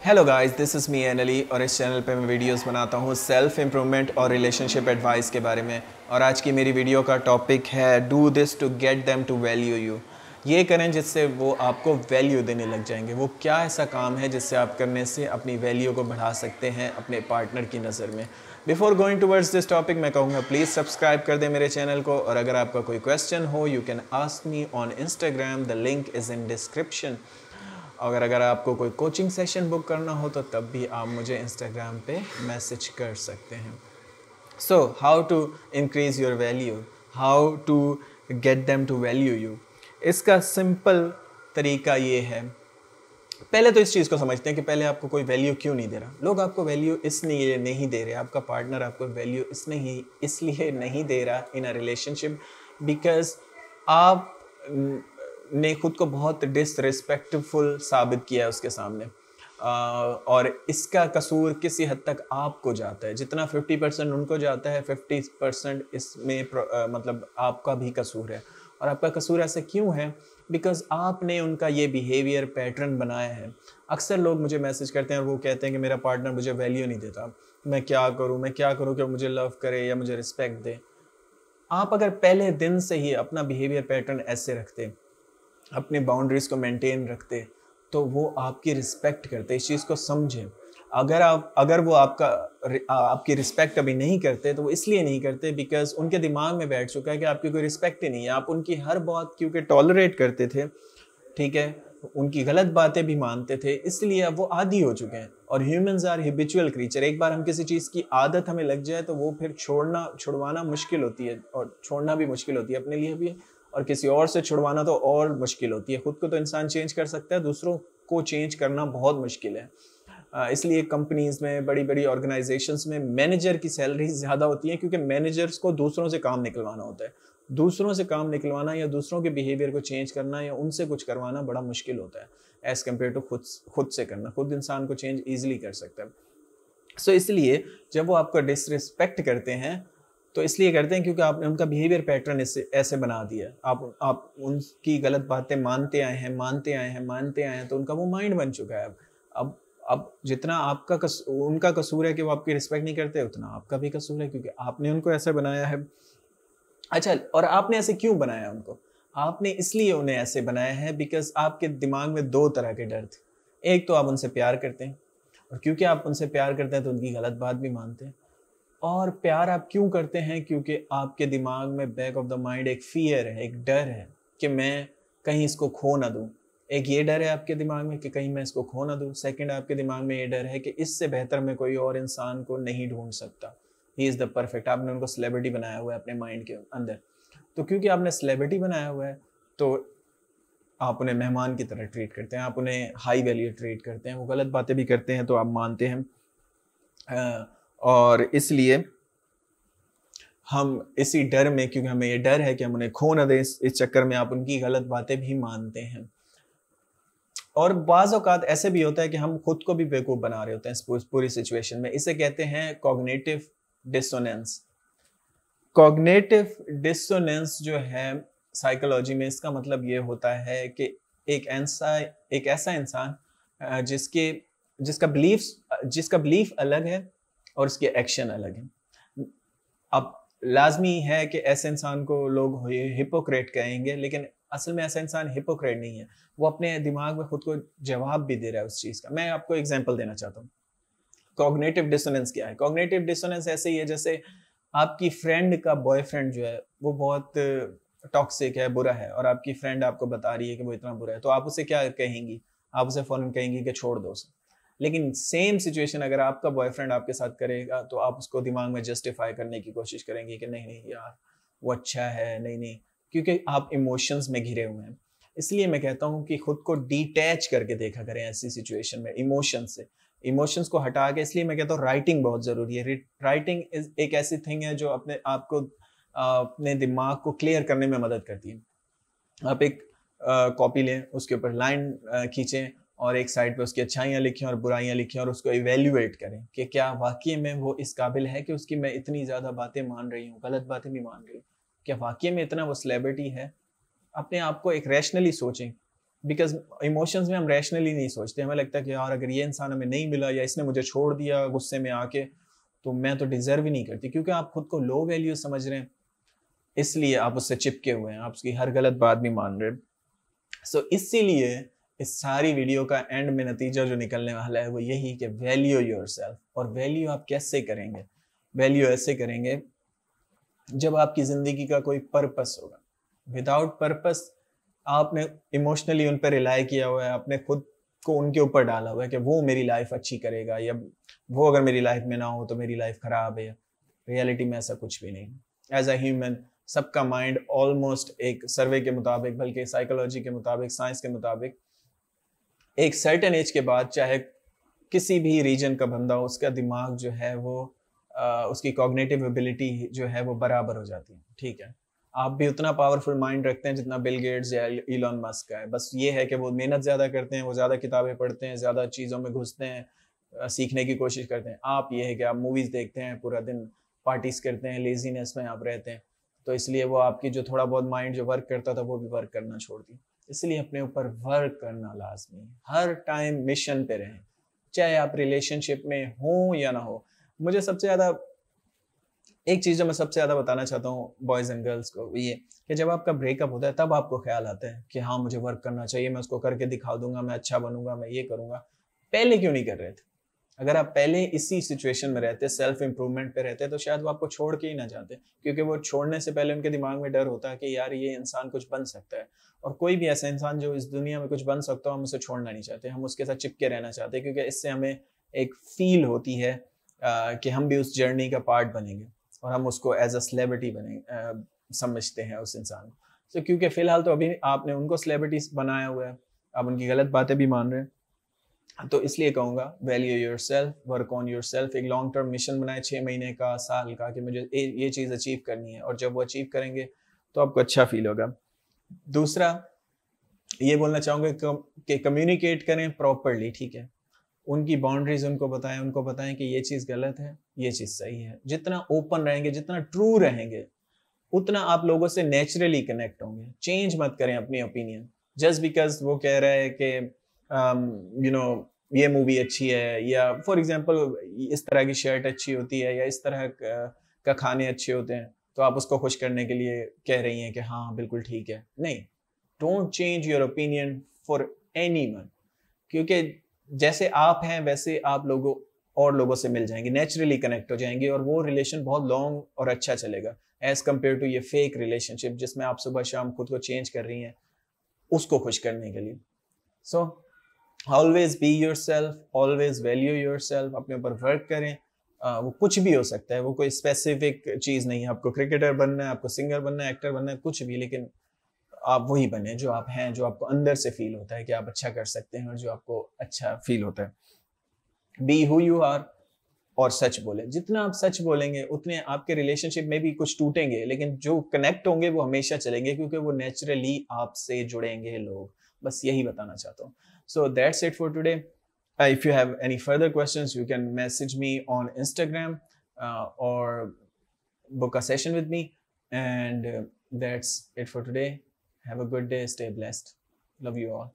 Hello guys, this is me एनली और इस चैनल पे मैं वीडियोस बनाता हूँ सेल्फ इम्प्रूवमेंट और रिलेशनशिप एडवाइस के बारे में। और आज की मेरी वीडियो का टॉपिक है do this to get them to value you. ये करें जिससे वो आपको वैल्यू देने लग जाएंगे। वो क्या ऐसा काम है जिससे आप करने से अपनी वैल्यू को बढ़ा सकते हैं अपने पार्टनर की नज़र में। Before going towards this topic मैं कहूँगा प्लीज़ सब्सक्राइब कर दें मेरे चैनल को। और अगर आपका कोई क्वेश्चन हो you can ask me on Instagram, the link is in description. अगर आपको कोई कोचिंग सेशन बुक करना हो तो तब भी आप मुझे इंस्टाग्राम पे मैसेज कर सकते हैं। So how to increase your value, how to get them to value you. इसका सिंपल तरीका ये है, पहले तो इस चीज़ को समझते हैं कि पहले आपको कोई वैल्यू क्यों नहीं दे रहा। लोग आपको वैल्यू इसलिए नहीं दे रहे, आपका पार्टनर आपको वैल्यू इसलिए नहीं दे रहा इन अ रिलेशनशिप बिकॉज आप ने खुद को बहुत डिसरिस्पेक्टफुल साबित किया है उसके सामने। और इसका कसूर किसी हद तक आपको जाता है। जितना 50% उनको जाता है 50% इसमें मतलब आपका भी कसूर है। और आपका कसूर ऐसा क्यों है? बिकॉज आपने उनका ये बिहेवियर पैटर्न बनाया है। अक्सर लोग मुझे मैसेज करते हैं और वो कहते हैं कि मेरा पार्टनर मुझे वैल्यू नहीं देता, मैं क्या करूँ कि वो मुझे लव करे या मुझे रिस्पेक्ट दे। आप अगर पहले दिन से ही अपना बिहेवियर पैटर्न ऐसे रखते, अपने बाउंड्रीज को मेंटेन रखते, तो वो आपकी रिस्पेक्ट करते। इस चीज़ को समझें। अगर वो आपकी रिस्पेक्ट अभी नहीं करते तो वो इसलिए नहीं करते बिकॉज उनके दिमाग में बैठ चुका है कि आपकी कोई रिस्पेक्ट ही नहीं है। आप उनकी हर बात क्योंकि टॉलरेट करते थे, ठीक है, उनकी गलत बातें भी मानते थे, इसलिए अब वो आदी हो चुके हैं। और ह्यूमंस आर हैबिचुअल क्रीचर। एक बार हम किसी चीज़ की आदत हमें लग जाए तो वो फिर छुड़वाना मुश्किल होती है, और छोड़ना भी मुश्किल होती है अपने लिए भी, और किसी और से छुड़वाना तो और मुश्किल होती है। खुद को तो इंसान चेंज कर सकता है, दूसरों को चेंज करना बहुत मुश्किल है। इसलिए कंपनीज में, बड़ी बड़ी ऑर्गेनाइजेशंस में मैनेजर की सैलरी ज़्यादा होती है क्योंकि मैनेजर्स को दूसरों से काम निकलवाना होता है। दूसरों से काम निकलवाना या दूसरों के बिहेवियर को चेंज करना या उनसे कुछ करवाना बड़ा मुश्किल होता है एज कम्पेयर टू खुद से करना। खुद इंसान को चेंज ईजिली कर सकता है। सो इसलिए जब वो आपको डिसरिस्पेक्ट करते हैं तो इसलिए करते हैं क्योंकि आपने उनका बिहेवियर पैटर्न ऐसे बना दिया। आप उनकी गलत बातें मानते आए हैं तो उनका वो माइंड बन चुका है। अब जितना उनका कसूर है कि वो आपकी रिस्पेक्ट नहीं करते, उतना आपका भी कसूर है क्योंकि आपने उनको ऐसे बनाया है। अच्छा, और आपने ऐसे क्यों बनाया उनको? आपने इसलिए उन्हें ऐसे बनाया है बिकॉज आपके दिमाग में दो तरह के डर थे। एक तो आप उनसे प्यार करते हैं, और क्योंकि आप उनसे प्यार करते हैं तो उनकी गलत बात भी मानते हैं। और प्यार आप क्यों करते हैं? क्योंकि आपके दिमाग में बैक ऑफ द माइंड एक फियर है, एक डर है कि मैं कहीं इसको खो ना दूं। एक ये डर है आपके दिमाग में कि कहीं मैं इसको खो ना दूं। सेकंड, आपके दिमाग में ये डर है कि इससे बेहतर मैं कोई और इंसान को नहीं ढूंढ सकता। He is the perfect. आपने उनको सेलिब्रिटी बनाया हुआ है अपने माइंड के अंदर। तो क्योंकि आपने सेलिब्रिटी बनाया हुआ है तो आप उन्हें मेहमान की तरह ट्रीट करते हैं, आप उन्हें हाई वैल्यू ट्रीट करते हैं। वो गलत बातें भी करते हैं तो आप मानते हैं। और इसलिए हम इसी डर में, क्योंकि हमें ये डर है कि हम उन्हें खो ना दें, इस चक्कर में आप उनकी गलत बातें भी मानते हैं। और बाज़ औक़ात ऐसे भी होता है कि हम खुद को भी बेवकूफ़ बना रहे होते हैं इस पूरी सिचुएशन में। इसे कहते हैं कॉग्निटिव डिसोनेंस। कॉग्निटिव डिसोनेंस जो है साइकोलॉजी में, इसका मतलब ये होता है कि एक ऐसा इंसान जिसका बिलीफ अलग है और उसके एक्शन अलग है। अब लाजमी है कि ऐसे इंसान को लोग हिपोक्रेट कहेंगे, लेकिन असल में ऐसा इंसान हिपोक्रेट नहीं है। वो अपने दिमाग में खुद को जवाब भी दे रहा है उस चीज़ का। मैं आपको एग्जांपल देना चाहता हूँ। कॉग्निटिव डिसोनेंस क्या है? कॉग्निटिव डिसोनेंस ऐसे ही है जैसे आपकी फ्रेंड का बॉयफ्रेंड जो है वो बहुत टॉक्सिक है, बुरा है, और आपकी फ्रेंड आपको बता रही है कि वो इतना बुरा है, तो आप उसे क्या कहेंगी? आप उसे फौरन कहेंगी कि छोड़ दो उसे। लेकिन सेम सिचुएशन अगर आपका बॉयफ्रेंड आपके साथ करेगा तो आप उसको दिमाग में जस्टिफाई करने की कोशिश करेंगे कि नहीं नहीं यार वो अच्छा है, नहीं नहीं, क्योंकि आप इमोशंस में घिरे हुए हैं। इसलिए मैं कहता हूँ कि खुद को डिटैच करके देखा करें ऐसी सिचुएशन में इमोशंस को हटा के। इसलिए मैं कहता हूँ राइटिंग बहुत ज़रूरी है। राइटिंग एक ऐसी थिंग है जो अपने आप को अपने दिमाग को क्लियर करने में मदद करती है। आप एक कॉपी लें, उसके ऊपर लाइन खींचें और एक साइड पे उसकी अच्छाइयाँ लिखें और बुराइयाँ लिखें और उसको इवेल्युएट करें कि क्या वाकई में वो इस काबिल है कि उसकी मैं इतनी ज़्यादा बातें मान रही हूँ, गलत बातें भी मान रही हूँ, क्या वाकई में इतना वो सेलिब्रिटी है? अपने आप को एक रैशनली सोचें बिकॉज इमोशंस में हम रैशनली नहीं सोचते, हमें लगता है कि यार अगर ये इंसान हमें नहीं मिला या इसने मुझे छोड़ दिया गुस्से में आके, तो मैं तो डिजर्व ही नहीं करती, क्योंकि आप खुद को लो वैल्यू समझ रहे हैं, इसलिए आप उससे चिपके हुए हैं, आप उसकी हर गलत बात भी मान रहे हैं। सो इसीलिए इस सारी वीडियो का एंड में नतीजा जो निकलने वाला है वो यही कि वैल्यू योरसेल्फ। और वैल्यू आप कैसे करेंगे? वैल्यू ऐसे करेंगे जब आपकी जिंदगी का कोई पर्पस होगा। विदाउट पर्पस आपने इमोशनली उन पर रिलाई किया हुआ है, आपने खुद को उनके ऊपर डाला हुआ है कि वो मेरी लाइफ अच्छी करेगा, या वो अगर मेरी लाइफ में ना हो तो मेरी लाइफ खराब है। रियलिटी में ऐसा कुछ भी नहीं। एज अ ह्यूमन सबका माइंड ऑलमोस्ट, एक सर्वे के मुताबिक, बल्कि साइकोलॉजी के मुताबिक, साइंस के मुताबिक, एक सर्टेन एज के बाद चाहे किसी भी रीजन का बंदा हो, उसका दिमाग जो है वो उसकी कॉग्निटिव एबिलिटी जो है वो बराबर हो जाती है। ठीक है, आप भी उतना पावरफुल माइंड रखते हैं जितना बिल गेट्स या इलॉन मस्क का है, बस ये है कि वो मेहनत ज़्यादा करते हैं, वो ज़्यादा किताबें पढ़ते हैं, ज़्यादा चीज़ों में घुसते हैं, सीखने की कोशिश करते हैं। आप ये है कि आप मूवीज़ देखते हैं, पूरा दिन पार्टीज करते हैं, लेजीनेस में आप रहते हैं, तो इसलिए वो आपकी जो थोड़ा बहुत माइंड जो वर्क करता था वो भी वर्क करना छोड़ दी। इसलिए अपने ऊपर वर्क करना लाजमी है, हर टाइम मिशन पे रहें, चाहे आप रिलेशनशिप में हो या ना हो। मुझे सबसे ज़्यादा एक चीज़ जो मैं सबसे ज़्यादा बताना चाहता हूँ बॉयज़ एंड गर्ल्स को, ये कि जब आपका ब्रेकअप होता है तब आपको ख्याल आता है कि हाँ मुझे वर्क करना चाहिए, मैं उसको करके दिखा दूंगा, मैं अच्छा बनूंगा, मैं ये करूंगा। पहले क्यों नहीं कर रहे थे? अगर आप पहले इसी सिचुएशन में रहते, सेल्फ इंप्रूवमेंट पे रहते, तो शायद वो आपको छोड़ के ही ना जाते, क्योंकि वो छोड़ने से पहले उनके दिमाग में डर होता है कि यार ये इंसान कुछ बन सकता है। और कोई भी ऐसा इंसान जो इस दुनिया में कुछ बन सकता हो, हम उसे छोड़ना नहीं चाहते, हम उसके साथ चिपके रहना चाहते हैं, क्योंकि इससे हमें एक फील होती है कि हम भी उस जर्नी का पार्ट बनेंगे और हम उसको एज अ सेलिब्रिटी बनेंगे, समझते हैं उस इंसान को। तो क्योंकि फिलहाल तो अभी आपने उनको सेलिब्रिटी बनाया हुआ है, आप उनकी गलत बातें भी मान रहे हैं। तो इसलिए कहूँगा value yourself, work on yourself, एक लॉन्ग टर्म मिशन बनाए 6 महीने का, साल का, कि मुझे ये चीज़ अचीव करनी है, और जब वो अचीव करेंगे तो आपको अच्छा फील होगा। दूसरा ये बोलना चाहूँगा कि कम्युनिकेट करें प्रॉपरली, ठीक है, उनकी बाउंड्रीज उनको बताएं कि ये चीज़ गलत है, ये चीज़ सही है। जितना ओपन रहेंगे, जितना ट्रू रहेंगे, उतना आप लोगों से नेचुरली कनेक्ट होंगे। चेंज मत करें अपनी ओपिनियन जस्ट बिकॉज वो कह रहा है कि यू नो ये मूवी अच्छी है, या फॉर एग्जांपल इस तरह की शर्ट अच्छी होती है, या इस तरह का खाने अच्छे होते हैं, तो आप उसको खुश करने के लिए कह रही हैं कि हाँ बिल्कुल ठीक है। नहीं, don't change your opinion for anyone, क्योंकि जैसे आप हैं वैसे आप लोगों और लोगों से मिल जाएंगे, नेचुरली कनेक्ट हो जाएंगे, और वो रिलेशन बहुत लॉन्ग और अच्छा चलेगा एज कम्पेयर टू ये फेक रिलेशनशिप जिसमें आप सुबह शाम खुद को चेंज कर रही हैं उसको खुश करने के लिए। So always be your self, always value your self, अपने ऊपर वर्क करें। वो कुछ भी हो सकता है, वो कोई स्पेसिफिक चीज़ नहीं है, आपको क्रिकेटर बनना है, आपको सिंगर बनना है, एक्टर बनना है, कुछ भी, लेकिन आप वही बने जो आप हैं, जो आपको अंदर से फील होता है कि आप अच्छा कर सकते हैं, और जो आपको अच्छा फील होता है। बी हु यू आर, और सच बोले। जितना आप सच बोलेंगे उतने आपके रिलेशनशिप में भी कुछ टूटेंगे, लेकिन जो कनेक्ट होंगे वो हमेशा चलेंगे, क्योंकि वो नेचुरली आपसे जुड़ेंगे लोग। बस यही बताना चाहता हूँ। So that's it for today. If you have any further questions you can message me on Instagram और book a session with me, and that's it for today. Have a good day, stay blessed, love you all.